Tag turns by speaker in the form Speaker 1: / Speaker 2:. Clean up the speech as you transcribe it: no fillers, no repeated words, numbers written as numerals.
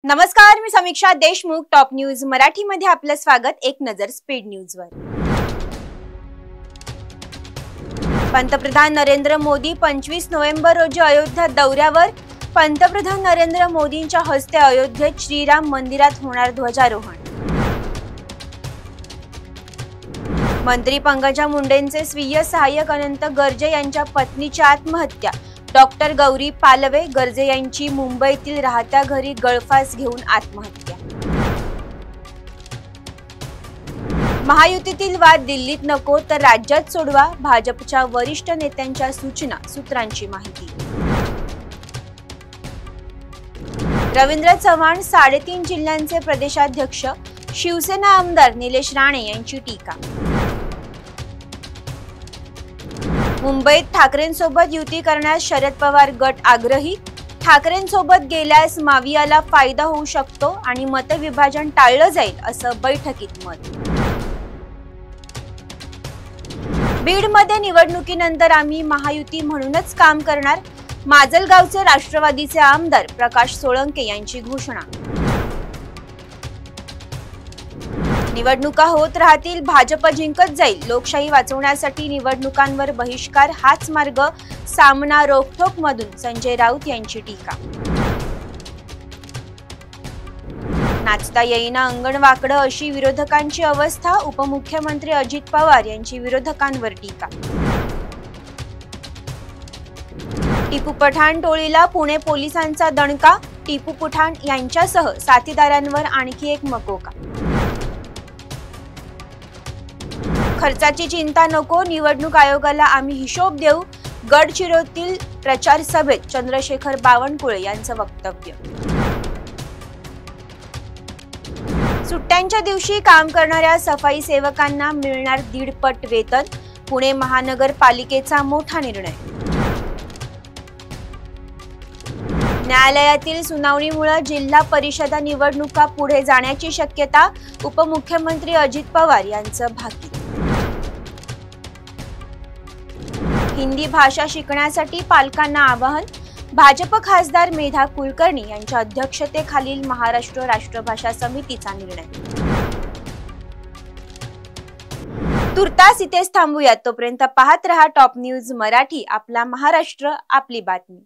Speaker 1: नमस्कार, मी समीक्षा Deshmukh. Top news Marathi मध्ये आपलं स्वागत. एक नजर स्पीड न्यूजवर. पंतप्रधान नरेंद्र मोदी 25 नोव्हेंबर रोजी अयोध्या दौऱ्यावर. पंतप्रधान नरेंद्र मोदींच्या हस्ते अयोध्येत श्रीराम मंदिरात होणार ध्वजारोहण. मंत्री पंकजा मुंडेंचे स्वीय सहाय्यक अनंत गर्जे यांच्या पत्नीची आत्महत्या. डॉक्टर गौरी पालवे गर्जे यांची मुंबईतील राहत्या घरी गळफास घेऊन आत्महत्या. महायुतीतील वाद दिल्लीत नको तर राज्यात सोडवा. भाजपच्या वरिष्ठ नेत्यांच्या सूचना. सूत्रांची माहिती. रवींद्र चव्हाण 3.5 जिल्ह्यांचे प्रदेशाध्यक्ष. शिवसेना आमदार निलेश राणे यांची टीका. मुंबईत ठाकरेंसोबत युती करण्यास शरद पवार गट आग्रही. ठाकरेंसोबत गेल्यास मावियाला फायदा होऊ शकतो आणि मतविभाजन टाळलं जाईल असं बैठकीत मत. बीडमध्ये निवडणुकीनंतर आम्ही महायुती म्हणूनच काम करणार. माजलगावचे राष्ट्रवादीचे आमदार प्रकाश सोळंके यांची घोषणा. निवडणुका होत राहतील, भाजप जिंकत जाईल. लोकशाही वाचवण्यासाठी निवडणुकांवर बहिष्कार हाच मार्ग. सामना रोखोक मधून संजय राऊत यांची टीका. नाचता येईना अंगण वाकडं अशी विरोधकांची अवस्था. उपमुख्यमंत्री अजित पवार यांची विरोधकांवर टीका. टिपू पठाण टोळीला पुणे पोलिसांचा दणका. टिपू पठाण यांच्यासह साथीदारांवर आणखी एक मकोका. खर्चाची चिंता नको, निवडणूक आयोगाला आम्ही हिशोब देऊ. गडचिरोलीतील प्रचार सभेत चंद्रशेखर बावनकुळे यांचं वक्तव्य. सुट्ट्यांच्या दिवशी काम करणाऱ्या सफाई सेवकांना मिळणार 1.5 पट वेतन. पुणे महानगरपालिकेचा मोठा निर्णय. न्यायालयातील सुनावणीमुळे जिल्हा परिषद निवडणुका पुढे जाण्याची शक्यता. उपमुख्यमंत्री अजित पवार यांचं भाकीत. हिंदी भाषा शिकण्यासाठी पालकांना आवाहन. भाजप खासदार मेधा कुलकर्णी यांच्या अध्यक्षतेखालील महाराष्ट्र राष्ट्रभाषा समितीचा निर्णय. तुर्तास इथेच थांबूयात. तोपर्यंत पाहत रहा टॉप न्यूज मराठी. आपला महाराष्ट्र, आपली बातमी.